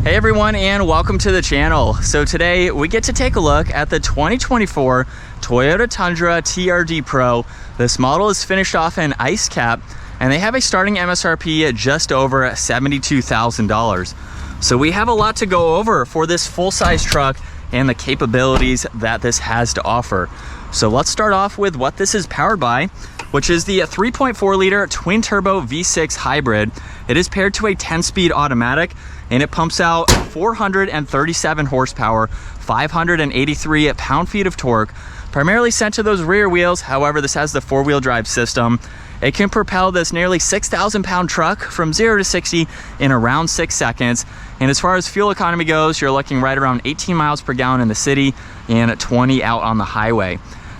Hey everyone, and welcome to the channel. So today we get to take a look at the 2024 Toyota Tundra TRD PRO. This model is finished off in ice cap and they have a starting MSRP at just over $72,000. So we have a lot to go over for this full-size truck and the capabilities that this has to offer. So let's start off with what this is powered by, which is the 3.4 liter twin turbo V6 hybrid. It is paired to a 10-speed automatic and it pumps out 437 horsepower, 583 pound-feet of torque, primarily sent to those rear wheels. However, this has the four-wheel drive system. It can propel this nearly 6,000-pound truck from 0 to 60 in around 6 seconds. And as far as fuel economy goes, you're looking right around 18 miles per gallon in the city and 20 out on the highway.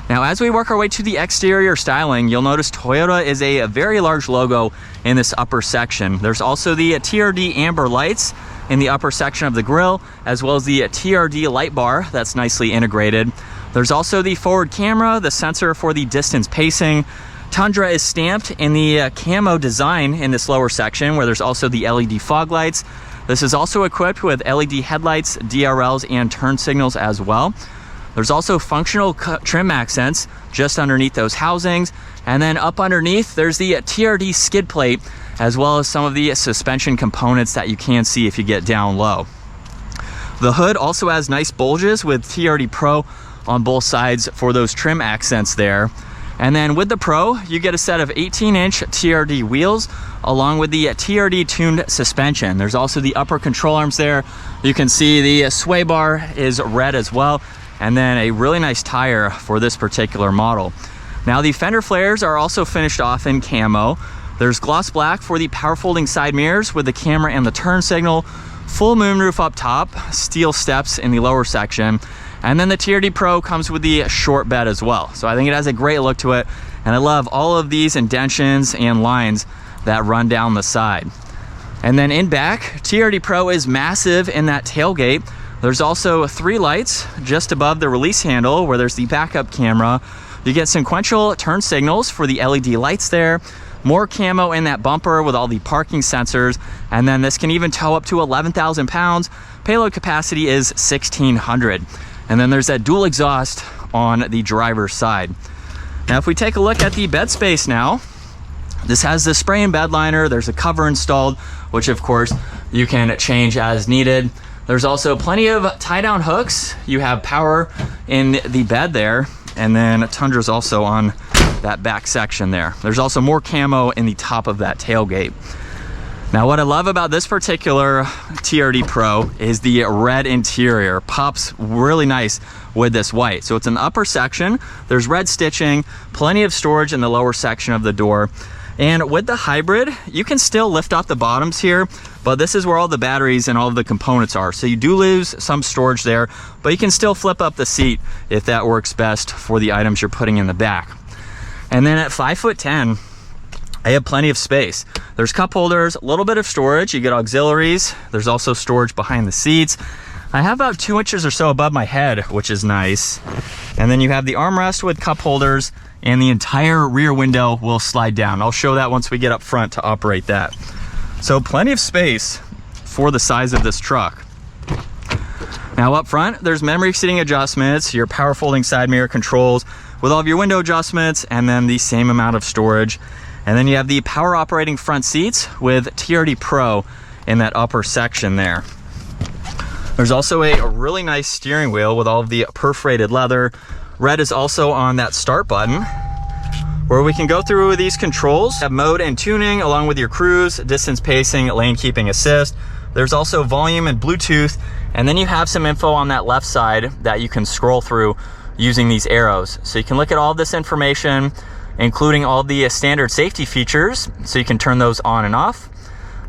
Now, as we work our way to the exterior styling, you'll notice Toyota is a very large logo in this upper section. There's also the TRD amber lights in the upper section of the grille, as well as the TRD light bar that's nicely integrated. There's also the forward camera, the sensor for the distance pacing. Tundra is stamped in the camo design in this lower section, where there's also the LED fog lights. This is also equipped with LED headlights, DRLs, and turn signals as well. There's also functional trim accents just underneath those housings. And then up underneath, there's the TRD skid plate, as well as some of the suspension components that you can see if you get down low. The hood also has nice bulges with TRD Pro on both sides for those trim accents there. And then with the Pro, you get a set of 18-inch TRD wheels along with the TRD tuned suspension. There's also the upper control arms there. You can see the sway bar is red as well. And then a really nice tire for this particular model. Now the fender flares are also finished off in camo. There's gloss black for the power folding side mirrors with the camera and the turn signal, full moonroof up top, steel steps in the lower section, and then the TRD Pro comes with the short bed as well. So I think it has a great look to it, and I love all of these indentions and lines that run down the side. And then in back, TRD Pro is massive in that tailgate. There's also 3 lights just above the release handle where there's the backup camera. You get sequential turn signals for the LED lights there, more camo in that bumper with all the parking sensors, and then this can even tow up to 11,000 pounds. Payload capacity is 1,600. And then there's that dual exhaust on the driver's side. Now, if we take a look at the bed space now, this has the spray and bed liner. There's a cover installed, which of course you can change as needed. There's also plenty of tie-down hooks. You have power in the bed there, and then Tundra's also on that back section there. There's also more camo in the top of that tailgate. Now, what I love about this particular TRD Pro is the red interior. Pops really nice with this white. So it's an upper section. There's red stitching, plenty of storage in the lower section of the door. And with the hybrid, you can still lift off the bottoms here, but this is where all the batteries and all of the components are. So you do lose some storage there, but you can still flip up the seat if that works best for the items you're putting in the back. And then at 5'10", I have plenty of space. There's cup holders, a little bit of storage. You get auxiliaries. There's also storage behind the seats. I have about 2 inches or so above my head, which is nice. And then you have the armrest with cup holders, and the entire rear window will slide down. I'll show that once we get up front to operate that. So plenty of space for the size of this truck. Now up front, there's memory seating adjustments, your power folding side mirror controls with all of your window adjustments, and then the same amount of storage. And then you have the power operating front seats with TRD Pro in that upper section there. There's also a really nice steering wheel with all of the perforated leather. Red is also on that start button, where we can go through these controls, have mode and tuning along with your cruise, distance pacing, lane keeping assist. There's also volume and Bluetooth, and then you have some info on that left side that you can scroll through using these arrows. So you can look at all this information, including all the standard safety features, so you can turn those on and off.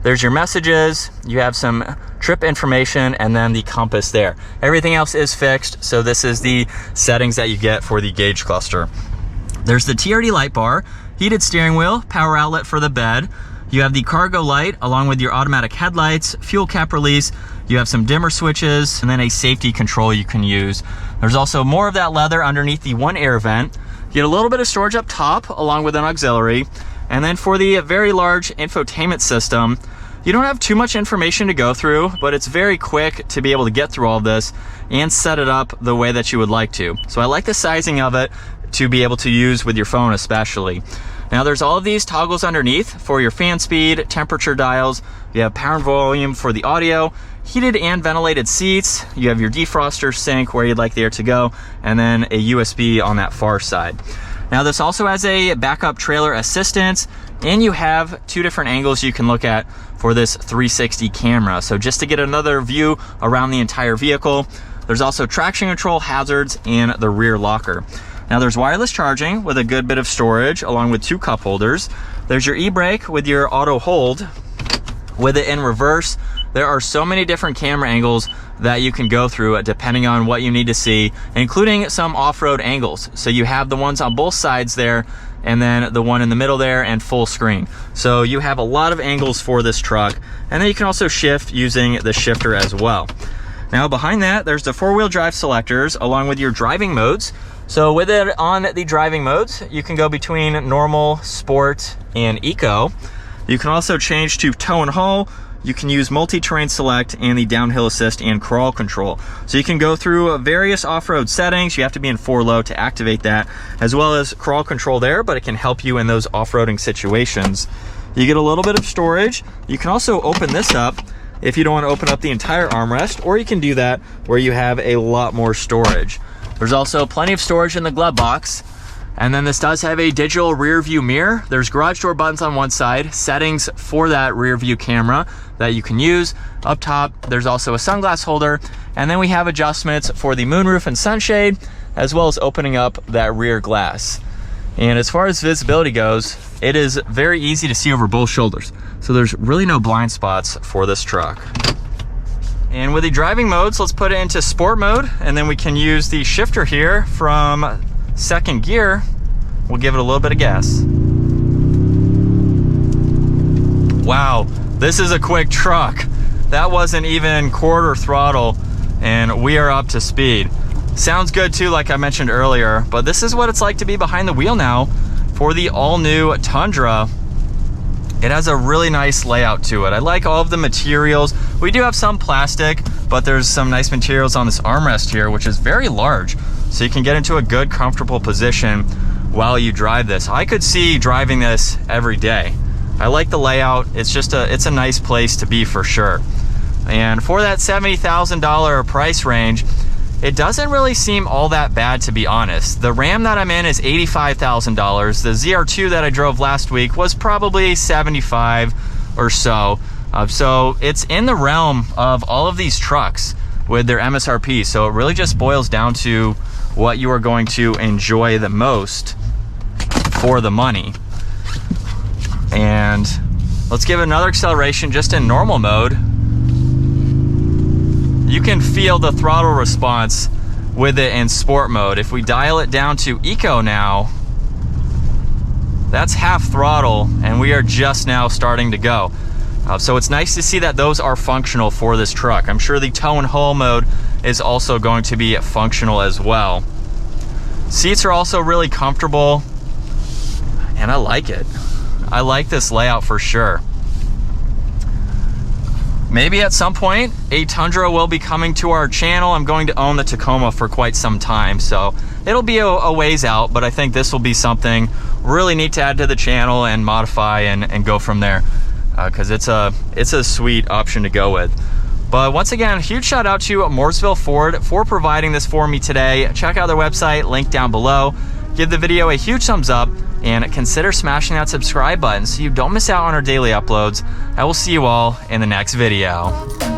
There's your messages, you have some trip information, and then the compass there. Everything else is fixed, so this is the settings that you get for the gauge cluster. There's the TRD light bar, heated steering wheel, power outlet for the bed. You have the cargo light along with your automatic headlights, fuel cap release. You have some dimmer switches, and then a safety control you can use. There's also more of that leather underneath the one air vent. You get a little bit of storage up top along with an auxiliary. And then for the very large infotainment system, You don't have too much information to go through, but it's very quick to be able to get through all of this and set it up the way that you would like to. So I like the sizing of it to be able to use with your phone especially. Now there's all of these toggles underneath for your fan speed, temperature dials. You have power and volume for the audio, heated and ventilated seats. You have your defroster sink where you'd like the air to go, and then a USB on that far side. Now this also has a backup trailer assistance, and you have 2 different angles you can look at for this 360 camera. So just to get another view around the entire vehicle. There's also traction control, hazards, and the rear locker. Now there's wireless charging with a good bit of storage along with 2 cup holders. There's your e-brake with your auto hold. With it in reverse, there are so many different camera angles that you can go through depending on what you need to see, including some off-road angles. So you have the ones on both sides there, and then the one in the middle there, and full screen. So you have a lot of angles for this truck, and then you can also shift using the shifter as well. Now behind that, there's the 4-wheel drive selectors along with your driving modes. So with it on the driving modes, you can go between normal, sport, and eco. You can also change to tow and haul. You can use multi-terrain select and the downhill assist and crawl control. So you can go through various off-road settings. You have to be in 4 low to activate that, as well as crawl control there, but it can help you in those off-roading situations. You get a little bit of storage. You can also open this up if you don't want to open up the entire armrest, or you can do that where you have a lot more storage. There's also plenty of storage in the glove box. And then this does have a digital rear view mirror. There's garage door buttons on one side, settings for that rear view camera that you can use. Up top, there's also a sunglass holder. And then we have adjustments for the moonroof and sunshade, as well as opening up that rear glass. And as far as visibility goes, it is very easy to see over both shoulders. So there's really no blind spots for this truck. And with the driving modes, let's put it into sport mode, and then we can use the shifter here from 2nd gear. We'll give it a little bit of gas. Wow, this is a quick truck. That wasn't even quarter throttle, and we are up to speed. Sounds good too, like I mentioned earlier, but this is what it's like to be behind the wheel now for the all-new Tundra. It has a really nice layout to it. I like all of the materials. We do have some plastic, but there's some nice materials on this armrest here, which is very large. So you can get into a good, comfortable position while you drive this. I could see driving this every day. I like the layout. It's a nice place to be for sure. And for that $70,000 price range, it doesn't really seem all that bad, to be honest. The Ram that I'm in is $85,000. The ZR2 that I drove last week was probably $75,000 or so. So it's in the realm of all of these trucks with their MSRP. So it really just boils down to what you are going to enjoy the most for the money. And let's give it another acceleration just in normal mode. You can feel the throttle response with it in sport mode. If we dial it down to eco now, that's half throttle, and we are just now starting to go. So it's nice to see that those are functional for this truck. I'm sure the tow and haul mode is also going to be functional as well. Seats are also really comfortable, and I like it. I like this layout for sure. Maybe at some point, a Tundra will be coming to our channel. I'm going to own the Tacoma for quite some time, so it'll be a ways out, but I think this will be something really neat to add to the channel and modify and go from there, because it's a sweet option to go with. But once again, huge shout out to Mooresville Ford for providing this for me today. Check out their website, link down below. Give the video a huge thumbs up, and consider smashing that subscribe button so you don't miss out on our daily uploads. I will see you all in the next video.